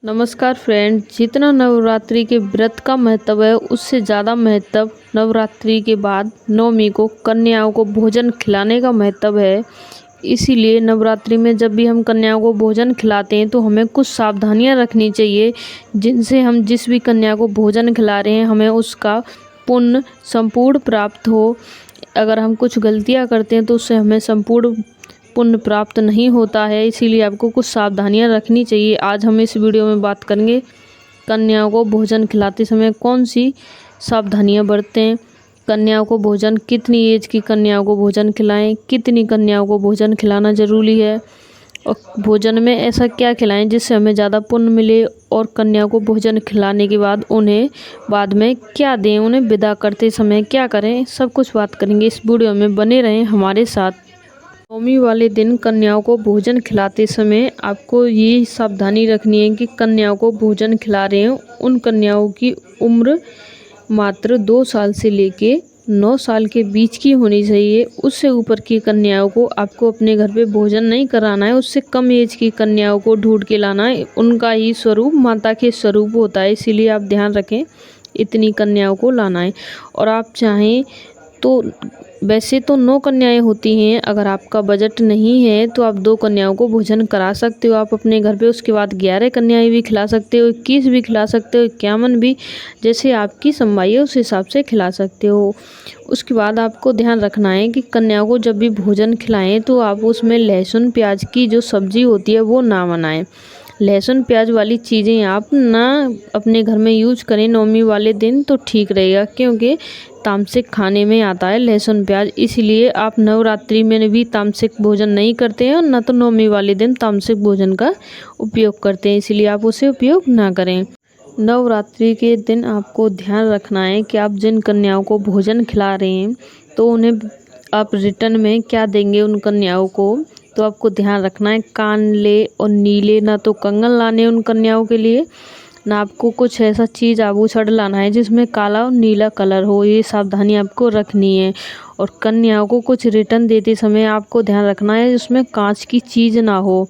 नमस्कार फ्रेंड, जितना नवरात्रि के व्रत का महत्व है उससे ज़्यादा महत्व नवरात्रि के बाद नवमी को कन्याओं को भोजन खिलाने का महत्व है। इसीलिए नवरात्रि में जब भी हम कन्याओं को भोजन खिलाते हैं तो हमें कुछ सावधानियां रखनी चाहिए, जिनसे हम जिस भी कन्या को भोजन खिला रहे हैं हमें उसका पुण्य संपूर्ण प्राप्त हो। अगर हम कुछ गलतियां करते हैं तो उससे हमें संपूर्ण पुण्य प्राप्त नहीं होता है, इसीलिए आपको कुछ सावधानियां रखनी चाहिए। आज हम इस वीडियो में बात करेंगे कन्याओं को भोजन खिलाते समय कौन सी सावधानियां बरतें, कन्याओं को भोजन कितनी एज की कन्याओं को भोजन खिलाएं, कितनी कन्याओं को भोजन खिलाना ज़रूरी है और भोजन में ऐसा क्या खिलाएं जिससे हमें ज़्यादा पुण्य मिले, और कन्याओं को भोजन खिलाने के बाद उन्हें बाद में क्या दें, उन्हें विदा करते समय क्या करें, सब कुछ बात करेंगे। इस वीडियो में बने रहें हमारे साथ। नवमी वाले दिन कन्याओं को भोजन खिलाते समय आपको ये सावधानी रखनी है कि कन्याओं को भोजन खिला रहे हैं उन कन्याओं की उम्र मात्र 2 साल से लेके 9 साल के बीच की होनी चाहिए। उससे ऊपर की कन्याओं को आपको अपने घर पे भोजन नहीं कराना है। उससे कम एज की कन्याओं को ढूंढ के लाना है, उनका ही स्वरूप माता के स्वरूप होता है, इसीलिए आप ध्यान रखें इतनी कन्याओं को लाना है। और आप चाहें तो वैसे तो 9 कन्याएं होती हैं, अगर आपका बजट नहीं है तो आप 2 कन्याओं को भोजन करा सकते हो आप अपने घर पे। उसके बाद 11 कन्याएं भी खिला सकते हो, 21 भी खिला सकते हो, 51 भी, जैसे आपकी संबाई है उस हिसाब से खिला सकते हो। उसके बाद आपको ध्यान रखना है कि कन्याओं को जब भी भोजन खिलाएं तो आप उसमें लहसुन प्याज की जो सब्जी होती है वो ना बनाएं। लहसुन प्याज वाली चीज़ें आप ना अपने घर में यूज करें नवमी वाले दिन तो ठीक रहेगा, क्योंकि तामसिक खाने में आता है लहसुन प्याज। इसीलिए आप नवरात्रि में भी तामसिक भोजन नहीं करते हैं और न तो नवमी वाले दिन तामसिक भोजन का उपयोग करते हैं, इसीलिए आप उसे उपयोग ना करें। नवरात्रि के दिन आपको ध्यान रखना है कि आप जिन कन्याओं को भोजन खिला रहे हैं तो उन्हें आप रिटर्न में क्या देंगे उन कन्याओं को, तो आपको ध्यान रखना है कानले और नीले ना तो कंगन लाने उन कन्याओं के लिए, ना आपको कुछ ऐसा चीज़ आभूषण लाना है जिसमें काला और नीला कलर हो। ये सावधानी आपको रखनी है। और कन्याओं को कुछ रिटर्न देते समय आपको ध्यान रखना है उसमें कांच की चीज़ ना हो।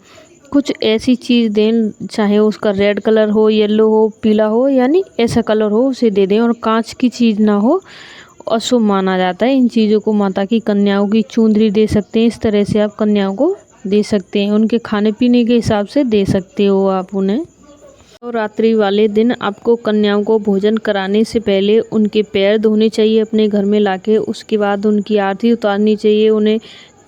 कुछ ऐसी चीज़ दें, चाहे उसका रेड कलर हो, येलो हो, पीला हो, यानी ऐसा कलर हो उसे दे दें। और कांच की चीज़ ना हो, अशुभ माना जाता है। इन चीज़ों को माता की कन्याओं की चुंदरी दे सकते हैं। इस तरह से आप कन्याओं को दे सकते हैं, उनके खाने पीने के हिसाब से दे सकते हो आप उन्हें। नवरात्रि वाले दिन आपको कन्याओं को भोजन कराने से पहले उनके पैर धोने चाहिए अपने घर में लाके। उसके बाद उनकी आरती उतारनी चाहिए, उन्हें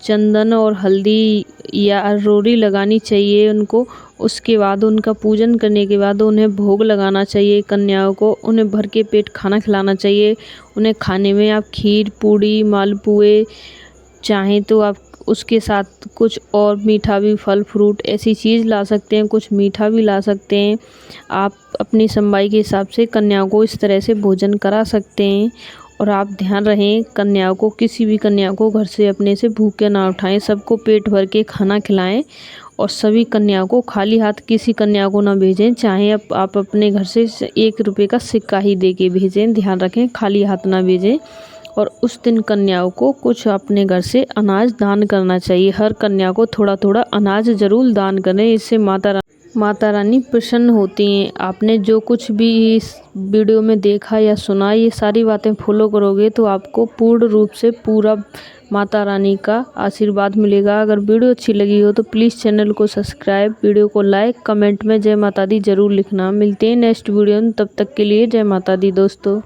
चंदन और हल्दी या रोरी लगानी चाहिए उनको। उसके बाद उनका पूजन करने के बाद उन्हें भोग लगाना चाहिए कन्याओं को। उन्हें भर के पेट खाना खिलाना चाहिए। उन्हें खाने में आप खीर, पूड़ी, मालपुए, चाहें तो आप उसके साथ कुछ और मीठा भी, फल फ्रूट ऐसी चीज़ ला सकते हैं, कुछ मीठा भी ला सकते हैं। आप अपनी संबाई के हिसाब से कन्याओं को इस तरह से भोजन करा सकते हैं। और आप ध्यान रहें कन्याओं को, किसी भी कन्या को घर से अपने से भूखे ना उठाएं, सबको पेट भर के खाना खिलाएं। और सभी कन्याओं को खाली हाथ किसी कन्या को ना भेजें, चाहे आप अपने घर से 1 रुपये का सिक्का ही दे के भेजें। ध्यान रखें खाली हाथ ना भेजें। और उस दिन कन्याओं को कुछ अपने घर से अनाज दान करना चाहिए। हर कन्या को थोड़ा थोड़ा अनाज ज़रूर दान करें, इससे माता रानी प्रसन्न होती हैं। आपने जो कुछ भी इस वीडियो में देखा या सुना, ये सारी बातें फॉलो करोगे तो आपको पूर्ण रूप से पूरा माता रानी का आशीर्वाद मिलेगा। अगर वीडियो अच्छी लगी हो तो प्लीज़ चैनल को सब्सक्राइब, वीडियो को लाइक, कमेंट में जय माता दी ज़रूर लिखना। मिलते हैं नेक्स्ट वीडियो में, तब तक के लिए जय माता दी दोस्तों।